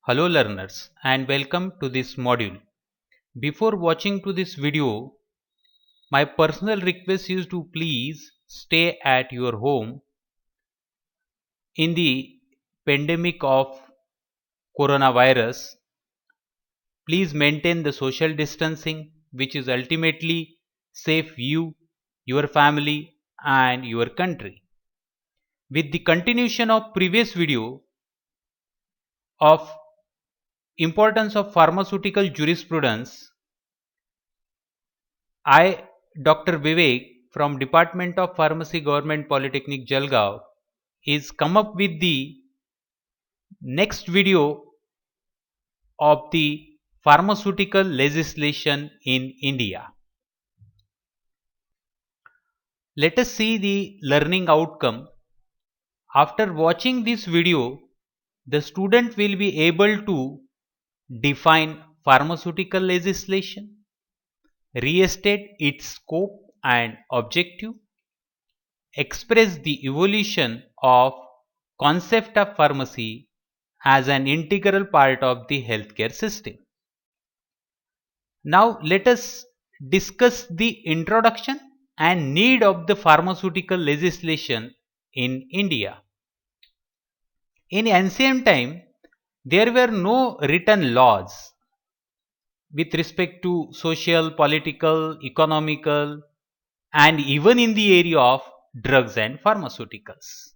Hello learners and welcome to this module. Before watching to this video, my personal request is to please stay at your home in the pandemic of coronavirus. Please maintain the social distancing which is ultimately safe you, your family and your country. With the continuation of previous video of importance of pharmaceutical jurisprudence, I, Dr. Vivek from Department of Pharmacy Government Polytechnic Jalgaon is come up with the next video of the pharmaceutical legislation in India. Let us see the learning outcome. After watching this video, the student will be able to define pharmaceutical legislation, restate its scope and objective, express the evolution of concept of pharmacy as an integral part of the healthcare system. Now let us discuss the introduction and need of the pharmaceutical legislation in India. In ancient time, there were no written laws with respect to social, political, economical, and even in the area of drugs and pharmaceuticals.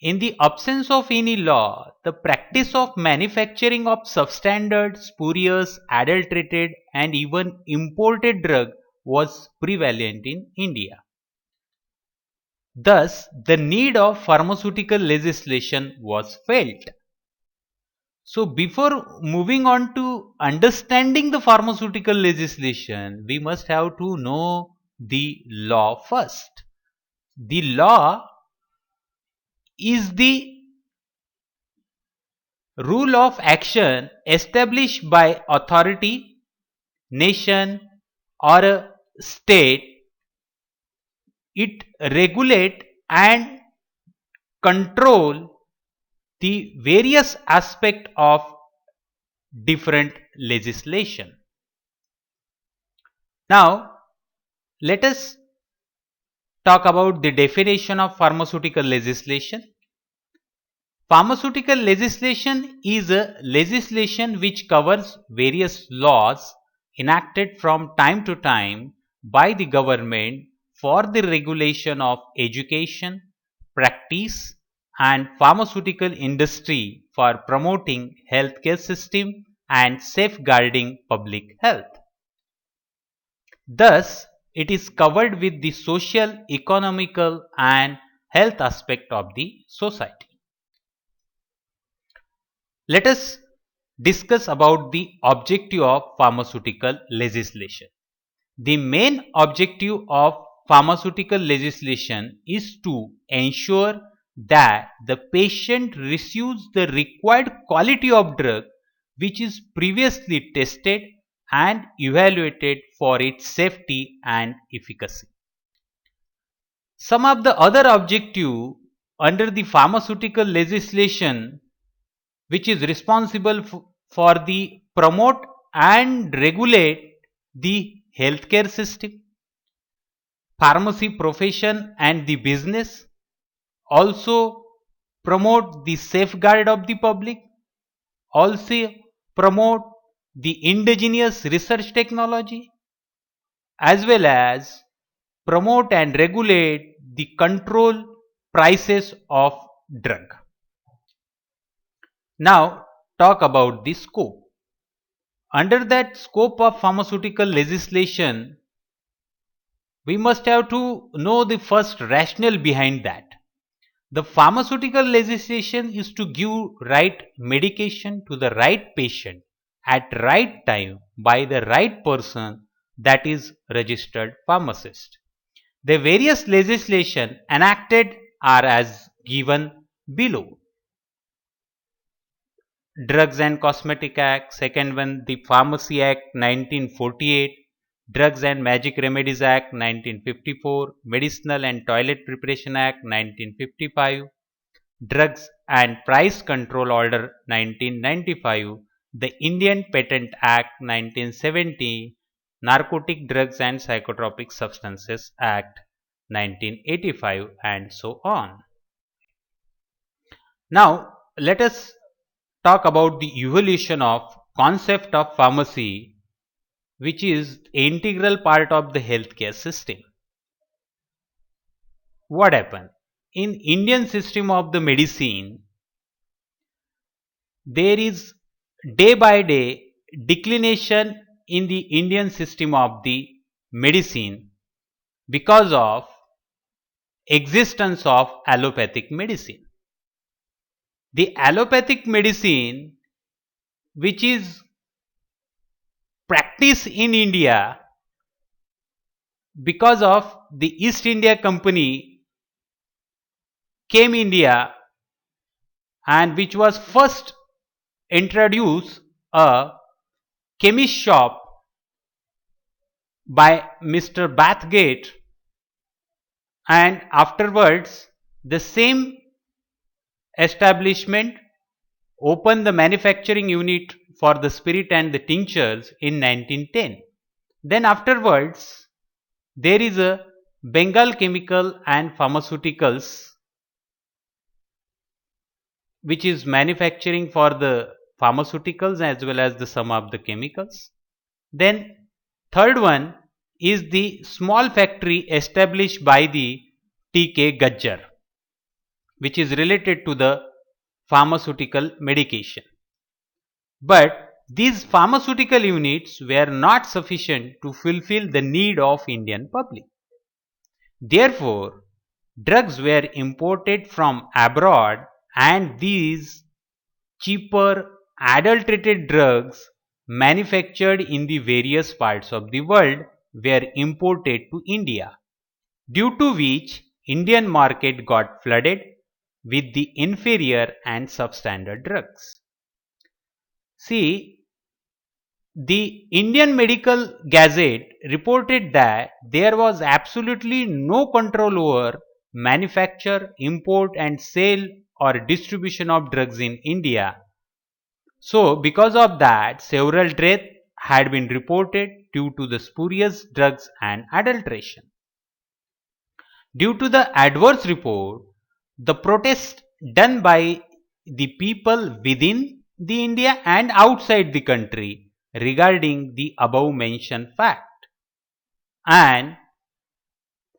In the absence of any law, the practice of manufacturing of substandard, spurious, adulterated, and even imported drug was prevalent in India. Thus, the need of pharmaceutical legislation was felt. So, before moving on to understanding the pharmaceutical legislation, we must have to know the law first. The law is the rule of action established by authority, nation or a state. It regulate and control the various aspect of different legislation. Now let us talk about the definition of pharmaceutical legislation. Pharmaceutical legislation is a legislation which covers various laws enacted from time to time by the government for the regulation of education, practice and pharmaceutical industry for promoting healthcare system and safeguarding public health. Thus, it is covered with the social, economical and health aspect of the society. Let us discuss about the objective of pharmaceutical legislation. The main objective of pharmaceutical legislation is to ensure that the patient receives the required quality of drug which is previously tested and evaluated for its safety and efficacy. Some of the other objective under the pharmaceutical legislation which is responsible for the promote and regulate the healthcare system, pharmacy profession and the business, also promote the safeguard of the public, also promote the indigenous research technology, as well as promote and regulate the control prices of drug. Now talk about the scope. Under that scope of pharmaceutical legislation, we must have to know the first rationale behind that. The pharmaceutical legislation is to give right medication to the right patient at right time by the right person, that is registered pharmacist. The various legislation enacted are as given below. Drugs and Cosmetic Act, second one the Pharmacy Act 1948, Drugs and Magic Remedies Act 1954, Medicinal and Toilet Preparation Act 1955, Drugs and Price Control Order 1995, the Indian Patent Act 1970, Narcotic Drugs and Psychotropic Substances Act 1985, and so on. Now, let us talk about the evolution of concept of pharmacy, which is an integral part of the healthcare system. What happened? In Indian system of the medicine, there is day by day declination in the Indian system of the medicine because of existence of allopathic medicine. The allopathic medicine, which is practiced in India because of the East India Company came India, and which was first introduced a chemist shop by Mr. Bathgate, and afterwards the same establishment opened the manufacturing unit for the spirit and the tinctures in 1910. Then afterwards there is a Bengal Chemical and Pharmaceuticals, which is manufacturing for the pharmaceuticals as well as the some of the chemicals. Then third one is the small factory established by the T.K. Gajjar, which is related to the pharmaceutical medication. But these pharmaceutical units were not sufficient to fulfill the need of Indian public. Therefore, drugs were imported from abroad, and these cheaper adulterated drugs manufactured in the various parts of the world were imported to India, due to which Indian market got flooded with the inferior and substandard drugs. See, the Indian Medical Gazette reported that there was absolutely no control over manufacture, import and sale or distribution of drugs in India. So, because of that, several deaths had been reported due to the spurious drugs and adulteration. Due to the adverse report, the protest done by the people within the India and outside the country regarding the above mentioned fact, and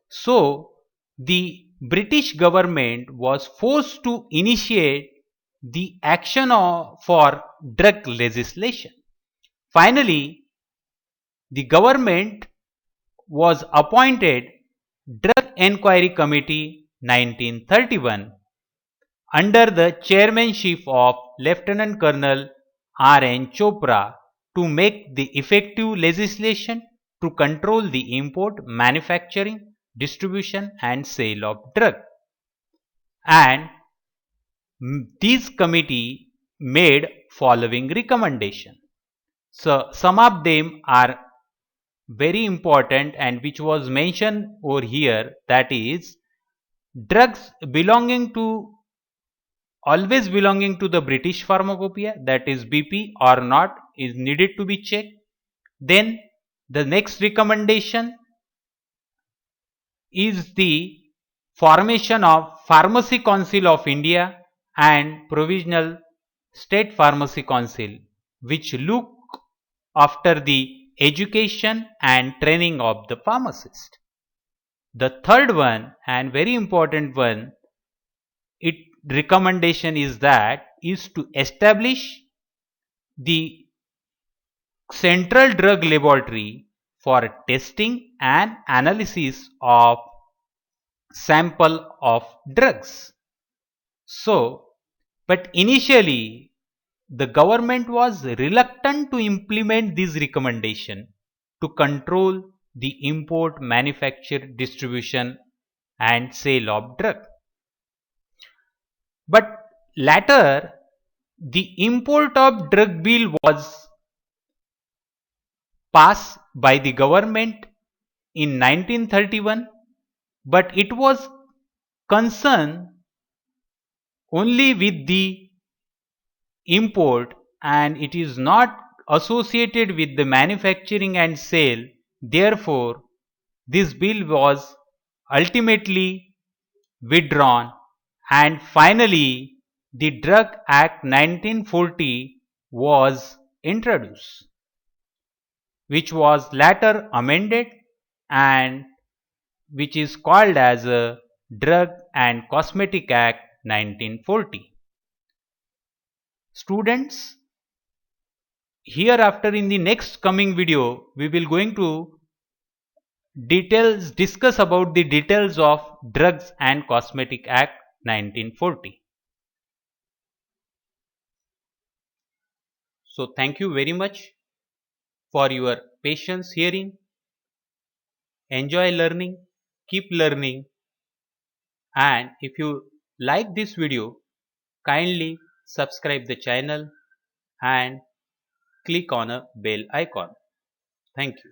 so the British government was forced to initiate the action for drug legislation. Finally, the government was appointed Drug Enquiry Committee 1931 under the chairmanship of Lieutenant Colonel R. N. Chopra to make the effective legislation to control the import, manufacturing, distribution and sale of drug. And this committee made following recommendation. So some of them are very important and which was mentioned over here, that is drugs always belonging to the British Pharmacopoeia, that is BP, or not is needed to be checked. Then the next recommendation is the formation of Pharmacy Council of India and Provisional State Pharmacy Council, which look after the education and training of the pharmacist. The third one and very important one, recommendation is to establish the Central Drug Laboratory for testing and analysis of sample of drugs. So, but initially the government was reluctant to implement this recommendation to control the import, manufacture, distribution and sale of drug. But later the import of drug bill was passed by the government in 1931, but it was concerned only with the import and it is not associated with the manufacturing and sale. Therefore, this bill was ultimately withdrawn and finally the Drug Act 1940 was introduced, which was later amended and which is called as a Drug and Cosmetic Act 1940. Students, hereafter in the next coming video we will going to discuss about the details of Drugs and Cosmetic Act 1940. So thank you very much for your patience hearing. Enjoy learning, keep learning, and if you like this video, kindly subscribe the channel and click on a bell icon. Thank you.